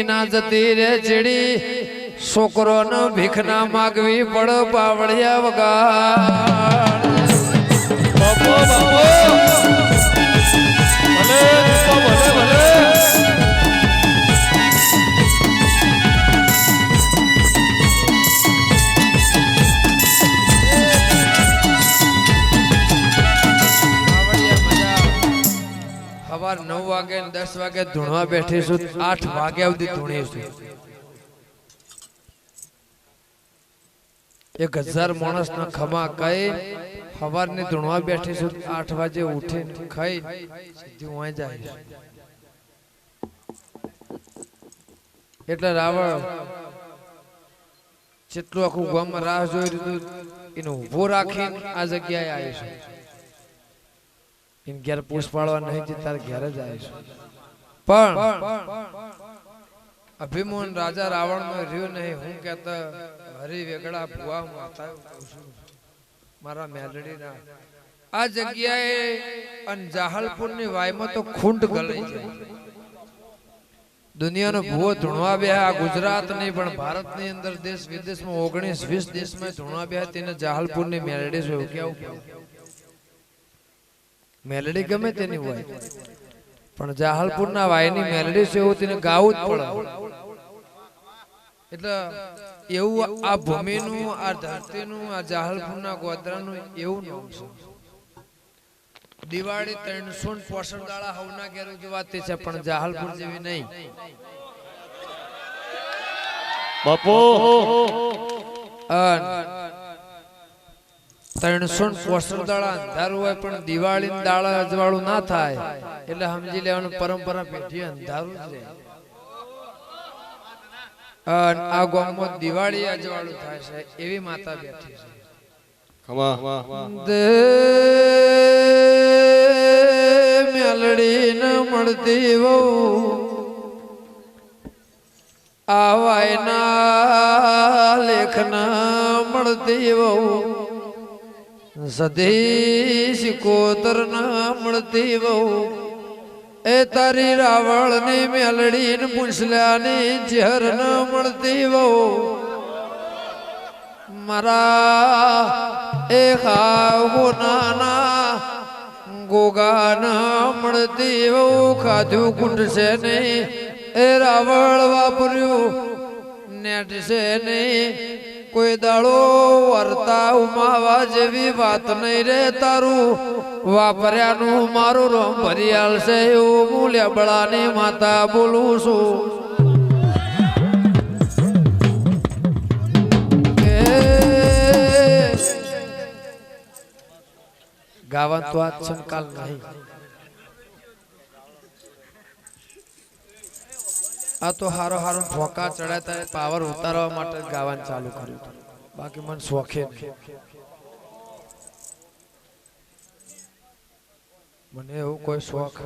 ના જતી રે ચીડી છોકરો ન ભીખ ના માગવી પડ પાવળિયા વગાડ બાપો બાપો ભલે ભલે ભલે સવાર 9 વાગે ને 10 વાગે ધૂણવા બેઠીશું 8 વાગ્યા સુધી ધૂણીશું 1000 માણસ ના ખમા કઈ સવાર ની ધૂણવા બેઠીશું 8 વાગે ઉઠીને ખાઈ સીધી વહી જાય એટલે રાવણ જેટલું આખું ગામમાં રાહ જોઈ રહ્યું એને ઉભો રાખીને આ જગ્યાએ આવીશું इन घर पूछ पाड़वा नहीं जितार घर जाइશું પણ અભિમન રાજા રાવણ નો રહ્યો નહીં હું કહેતા હરી વેગડા ભુવા માતા મારા મેલડી ના આ જગ્યાએ અન જાહલપુર ની વાયમાં તો ખૂંટ ગલાઈ જાય દુનિયાનો ભૂવો ધૂણવા બે આ ગુજરાત નહીં પણ ભારત ની અંદર દેશ વિદેશમાં 19-20 દેશમાં ધૂણવા બે તેને જાહલપુર ની મેલડી છે કેવું મેલડી ગમે તેની હોય પણ જાહલપુર ના વાયની મેલડી છે એવું તેને ગાવું જ પડે એટલે એવું આ ભૂમિનું આ ધરતીનું આ જાહલપુર ના ગોધરાનું એવું નામ છે દિવાળી 365 દાડા હવના ઘેર ઉજવાતી છે પણ જાહલપુર જેવી નહીં બાપો 365 દાડા અંધારું હોય પણ દિવાળી દાડા અજવાળું ના થાય એટલે સમજી લેવાનું પરંપરા પેઢી અંધારું જ રહે આ ગામમાં દિવાળી અજવાળું થાય છે એવી માતા બેઠી છે મેલડી ન મળતી વહુ આવાયના લેખના મળતી વહુ સધી સિકોતર ના મળતી વહુ એ તારી રાવળ ની મેલડી ને પૂછલ્યા ની ઝેર ન મળતી વહુ મારા એ ખાવો નાના ગોગા ન મળતી વહુ ખાધું કુંડ છે નહીં એ રાવળ વાપર્યું નેટ છે નહીં કોઈ દાડો વર્તા ઉમાવા જેવી વાત નહીં રે તારું વાપર્યાનું મારું રોમ ભરિયાલ છે એવું મૂલ્ય બળાની માતા બોલું છું ગાવા તો આજ સંકાલ નહીં આ તો હારો હારો ઠોકા ચડાતા પાવર ઉતારવા માટે ગાવાનું ચાલુ કર્યું બાકી મને શોખે મને એવું કોઈ શોખ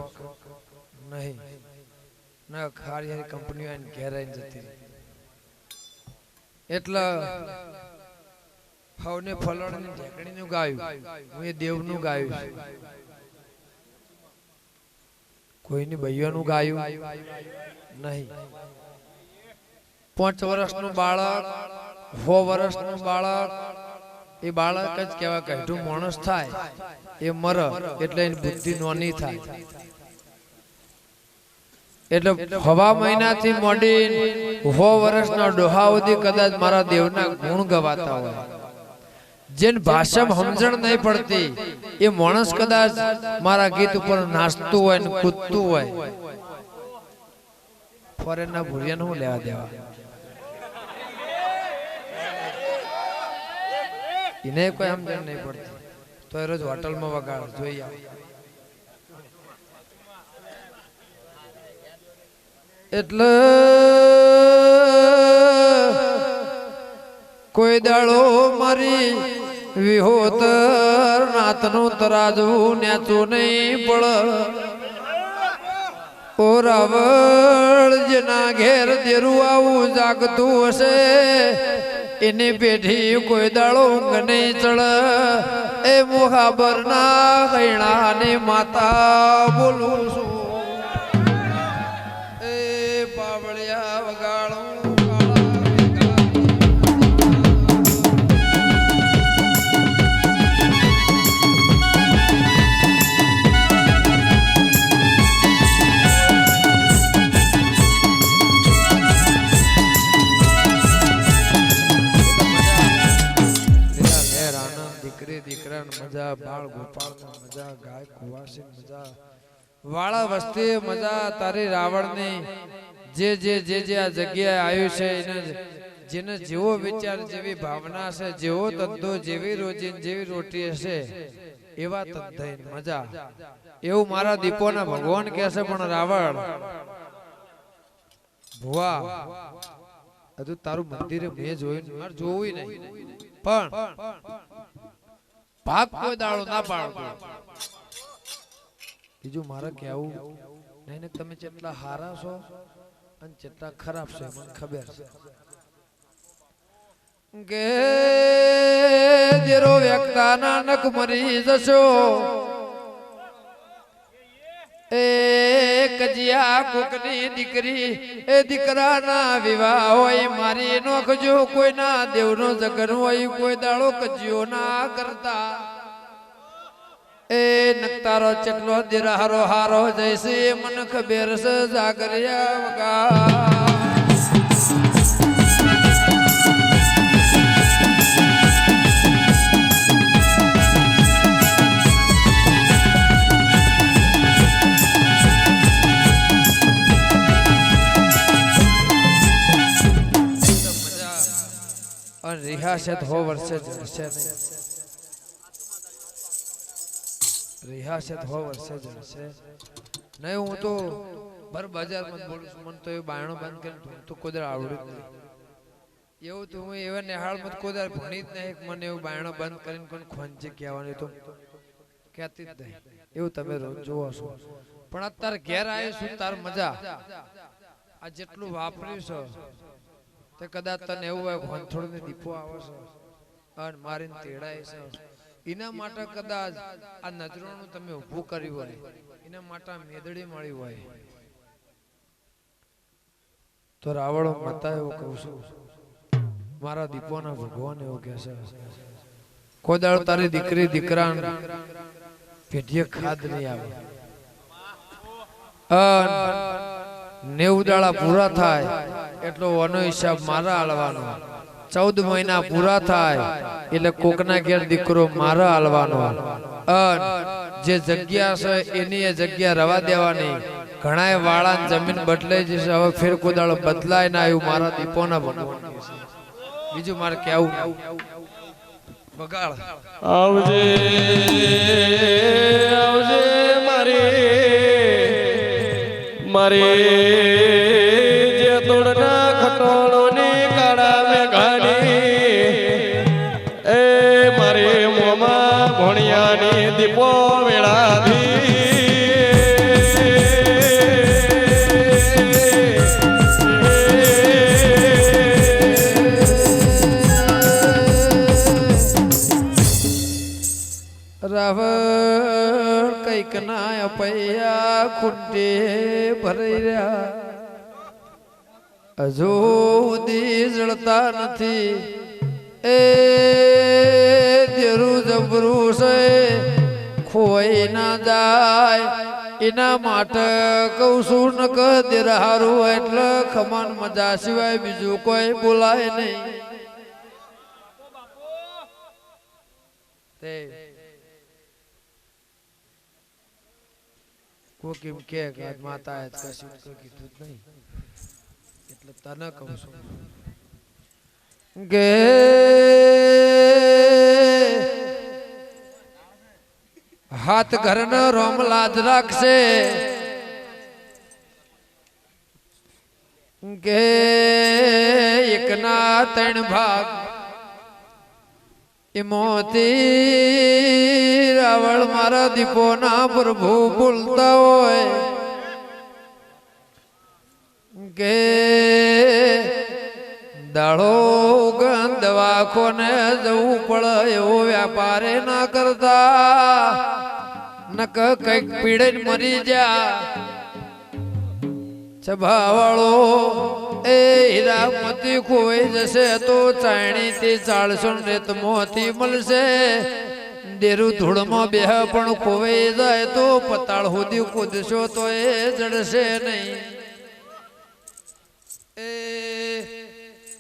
નહીં ના ખારી હારી કંપનીઓ આને ઘેર આવીને જતી એટલે હવને ફલોડની ઢેકણીનું ગાયું હું એ દેવનું ગાયું કોઈની બૈયાનું ગાયું નહીં 5 વર્ષનું બાળક 6 વર્ષનું બાળક એ બાળક જ કેવા કહેતું માણસ થાય એ મર એટલે એની બુદ્ધિ નોની થાય એટલે હવા મહિનાથી મોડી 6 વર્ષના ડોહા સુધી કદાચ મારા દેવના ગુણ ગવાતા હોય જેન ભાષામાં સમજણ નહીં પડતી એ માણસ કદાચ મારા ગીત ઉપર નાચતું હોય ને કૂદતું હોય ફોરેનના ભૂરિયાને હું લેવા દેવા એને કોઈ સમજણ નહીં પડતી તો એ રોજ હોટલમાં વગાડ જોઈ આવે એટલે કોઈ દાડો મારી વિહોતર નાતનું તરાજવું નેચું નહીં પડ ઓ રાવળ જેના ઘેર દેરું આવું જાગતું હશે એની પેઢી કોઈ દાડો ઊંઘ નહીં ચડ એ મુહાબર ના કૈણા ને માતા બોલું છું એ પાવળિયા વગાડું દીકરા મજા બાળ ગોપાળ મજા ગાય કુવાસી મજા વાળા વસ્તી મજા તારી રાવણની જે આ જગ્યાએ આવ્યું છે એને જેને જેવો વિચાર જેવી ભાવના છે જેવો ધંધો જેવી રોજી જેવી રોટી હશે એવા ધંધા મજા એવું મારા દીપોના ભગવાન કહે છે પણ રાવણ ભુવા હજુ તારું મંદિરે મેં જોયું મારે જોવું નહીં પણ ભાગ કોઈ દાડો ના પાડતો બીજું મારે કેવું નહીં તમે જેટલા હારા છો અને જેટલા ખરાબ છે મને ખબર છે કે જેરો વ્યક્તાના નખ મરી જશો એ કજિયા કોકની દીકરી એ દીકરાના વિવાહ હોય મારી નોખજો કોઈના દેવનો જગન હોય કોઈ દાડો કજિયો ના કરતા એ નકતારો ચટલો દિરારો હારો જૈસે મન ખબર છે જાગરિયા વગા રિહાસત હો વર્ષે જશે નહીં રિહાસત હો વર્ષે જશે નહીં હું તો બર બજારમાં બોલું છું મને તો એ બાયણો બંધ કરીને તો કોદર આવડ્યું જ નહીં એવું તો હું એવા નિહાળમાં કોદર ભણી જ નહીં મને એવું બાયણો બંધ કરીને કોઈ ખોંચી કહેવાનું તો કહેતી જ નહીં એવું તમે રોજ જોવો છો પણ અત્યારે ઘેર આવ્યું છું તાર મજા આ જેટલું વાપર્યું છે તે કદાચ તને એવું હોય ભણથોડ ને દીપો આવે છે અને મારીને તેડાય છે એના માટે કદાચ આ નજરોનું તમે ઊભું કર્યું હોય એના માટે મેદડી મળી હોય તો રાવણો માતા એવું કહું છું મારા દીપોના ભગવાન એવું કહે છે કોદાળ તારી દીકરી દીકરા પેઢીએ ખાદ નહીં આવે 90 દાડા પૂરા થાય એટલો વનો હિસાબ મારા આલવાનો 14 મહિના પૂરા થાય એટલે કોકના ઘેર દીકરો મારા આલવાનો જે જગ્યા છે એની એ જગ્યા રવા દેવાની ઘણાય વાળા જમીન બદલાઈ જશે હવે ફેર કોદાળો બદલાય ના આવ્યું મારા દીપોના ભગવાન બીજું મારે કેવું બગાડ આવજે આવજે મારી જે તોડના ખટોળોની કાળા મે ઘાડી એ મારી મોમાં ભણિયાની દીપો વેળાધી રાવણ કઈક ના અપૈયા ખુંટે ભરાઈ રહ્યા હજુ સુધી જળતા નથી એ દેરું જબરું છે ખોઈ ના જાય એના માટે કહું છું ન કદે હારું એટલે ખમાન મજા સિવાય બીજું કોઈ બોલાય નહીં કોક એમ કે માતા આજ કશું કીધું જ નહીં એટલે તને કહું છું કે હાથ ઘરનો રોમ લાજ રાખશે કે એકના 3 ભાગ એમોથી રાવણ મારા દીપોના પ્રભુ બોલતા હોય કે દાડો ગંધવાખોને જવું પડે એવો વ્યાપારે ના કરતા નક કઈક પીડે મરી જા છભાવાળો એ હીરા મોતી ખોઈ જશે તો ચાયણી થી ચાળસો રેત મોતી મળશે દેરું ધૂળમાં બેહ પણ ખોવાઈ જાય તો પતાળ સુધી કૂદશો તો એ જડશે નહીં એ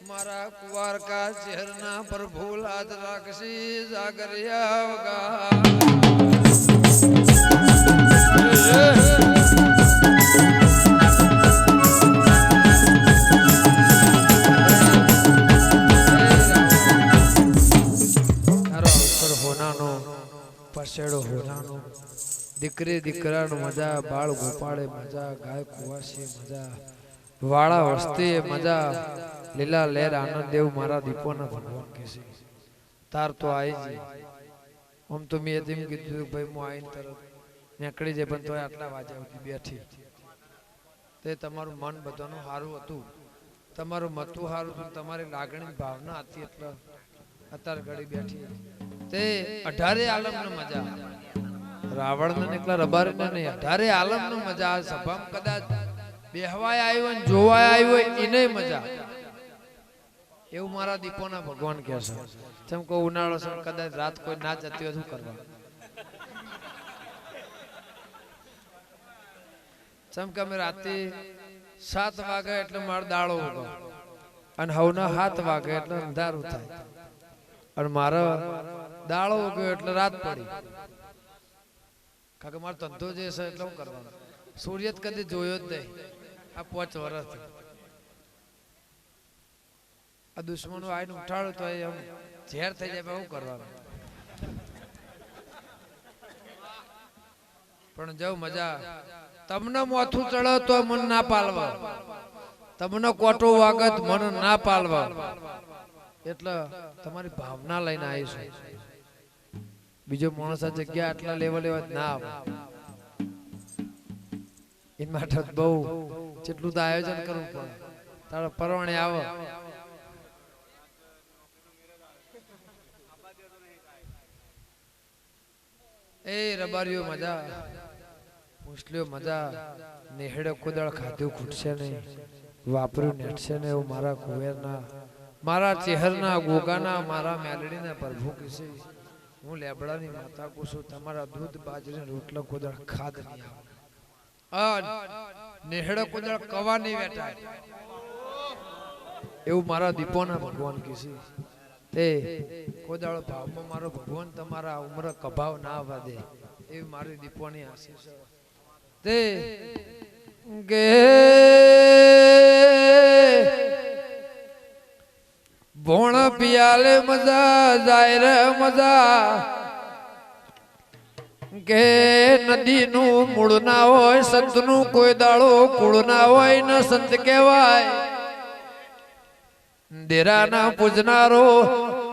મારા કુવારકા ચહેરના પર ભૂલ હાથ રાખશી જાગરિયા વગા પસેડો હોનાનો દીકરી દીકરાનો મજા બાળ ગોપાળે મજા ગાય કુવાસી મજા વાળા વસ્તી મજા લીલા લહેર આનંદ દેવ મારા દીપોના ભગવાન કે છે તાર તો આવી જ આમ તો મેં એમ કીધું ભાઈ હું આવીને તરત નીકળી જાય પણ તોય આટલા વાગ્યા સુધી બેઠી તે તમારું મન બધાનું સારું હતું તમારું મતું સારું હતું તમારી લાગણી ભાવના હતી એટલે અત્યારે ઘડી બેઠી તે 18 આલમનો મજા રાવણ ને એકલા રબારી ને નહીં 18 આલમનો મજા આ સભામાં કદાચ બેહવાય આવ્યો ને જોવાય આવ્યો એને મજા એવું મારા દીપોના ભગવાન કહે છે જેમ કે ઉનાળો છે કદાચ રાત કોઈ ના જતી હોય શું કરવા જેમ કે અમે રાતે 7 વાગે એટલે મારો દાડો ઉગો અને હવના 7 વાગે એટલે અંધારું થાય અને મારો દાડો ઉગ્યો એટલે રાત પડી કારણ કે મારો ધંધો જે છે એટલે શું કરવાનું સૂર્ય કદી જોયો જ નહીં આ 5 વર્ષ આ દુશ્મનો આઈને ઉઠાડો તો એમ ઝેર થઈ જાય શું કરવાનું પણ જવ મજા તમને મોથું ચડો તો મન ના પાલવા તમને કોટો વાગત મન ના પાલવા એટલે તમારી ભાવના લઈને આવીશું બીજો માણસ આ જગ્યા આટલા લેવલે ના આવે એ માટે બહુ જેટલું તો આયોજન કરવું પડે તારા પરવાણે આવો એ રબારીઓ મજા મુસ્લિમ મજા નેહડે કુદળ ખાધું ખૂટશે નહીં વાપર્યું નેટશે ને એવું મારા કુવેરના મારા ચહેરના ગોગાના મારા મેલડીના પ્રભુ કિસે હું લેબડાની માતા કુશું તમારા દૂધ બાજરી રોટલા કુદળ ખાદ નહીં આવે નેહડે કુદળ કવા નહીં વેટાય એવું મારા દીપોના ભગવાન કિસે તે કોદાળ ભાવમાં મારો ભગવાન તમારા ઉમર કભાવ ના આવવા દે એવી મારી દીપોની આશીષ તે ગે ભોણ પિયાલે મજા જાય રે મજા કે નદી નું મૂળ ના હોય સંત નું કોઈ દાડો કુળ ના હોય ન સંત કહેવાય દેરાના પૂજનારો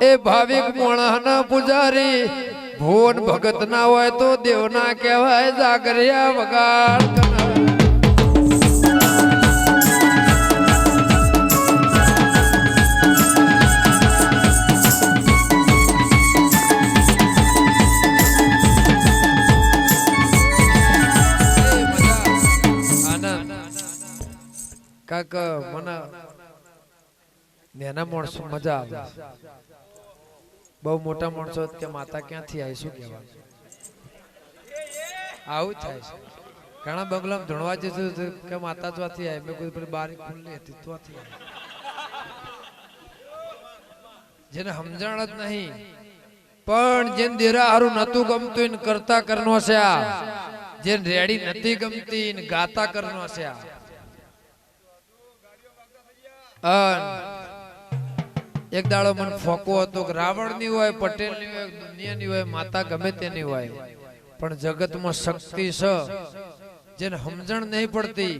એ ભાવિક મોણાના પૂજારી ભુવન ભગત ના હોય તો દેવ ના કહેવાય જાગરિયા વગાડ કાક મને નેના માણસો મજા આવે બહુ મોટા માણસો કે માતા ક્યાંથી આવી શું કહેવાનું આવું થાય છે ઘણા બંગલામાં ધણવા જતું કે માતા ચોથી આવી મેં કોઈ પેલી બારી ખુલ્લી હતી ચોથી જેને સમજણ જ નહીં પણ જેને દેરા હારું નતું ગમતું ને કરતા કરનો છે આ જેને રેડી નથી ગમતી ને ગાતા કરનો છે આ એક દાડો મન ફોકો હતો કે રાવણ ની હોય પટેલ ની હોય દુનિયાની હોય માતા ગમે તેની હોય પણ જગતમાં શક્તિ છે જેને સમજણ નહીં પડતી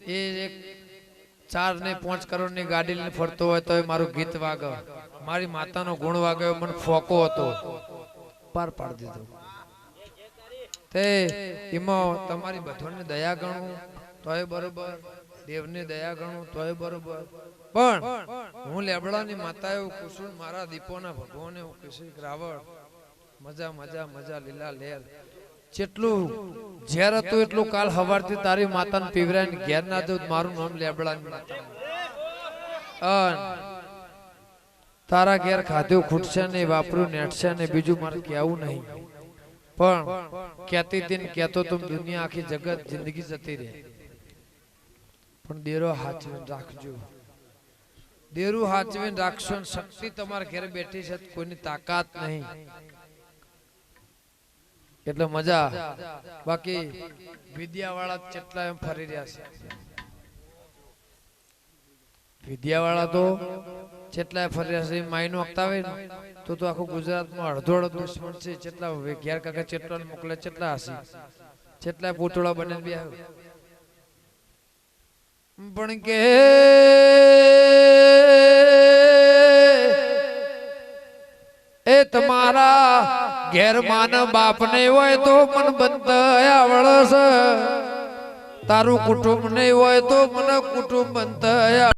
એ એક 4 ને 5 કરોડ ની ગાડી લઈને ફરતો હોય તો મારું ગીત વાગે મારી માતાનો ગુણ વાગ્યો મને ફોકો હતો પાર પાડી દીધો તે એમાં તમારી બધાને દયા ગણું તોય બરોબર દેવની દયા ગણું તોય બરોબર પણ હું લેબડાની માતા એવું કુસુમ મારા દીપોના ભગવાન એવું કુસુમ રાવણ મજા મજા મજા લીલા લેર જેટલું ઝેર હતું એટલું કાલ હવારથી તારી માતાને પીવરાઈને ઘેર ના દઉં મારું નામ લેબડાની માતા અન તારા ઘેર ખાધું ખૂટશે નહીં, વાપરું નેટશે ને બીજું મારે કહેવું નહીં, પણ કહેતી હતી ને કહેતો તો દુનિયા આખી જગત જિંદગી જતી રહે, પણ દેરો હાચવીને રાખજો. દેરું હાચવીને રાખશો ને શક્તિ તમારા ઘેર બેઠી છે, કોઈની તાકાત નહીં, એટલે મજા. બાકી વિદ્યાવાળા કેટલા એમ ફરી રહ્યા છે, વિદ્યાવાળા તો કેટલા ફરી રહ્યા છે. માયનો અકતાવે તો આખું ગુજરાતમાં અડધો અડધો દુશ્મન છે. કેટલા ઘેર કાકા ચેટલા મોકલે, કેટલા હસી, કેટલા પૂતળા બને બે પણ કે એ તમારા ઘેર માન બાપ ને હોય તો મન બંધ આવડે, તારું કુટુંબ નહીં હોય તો મને કુટુંબ બંધ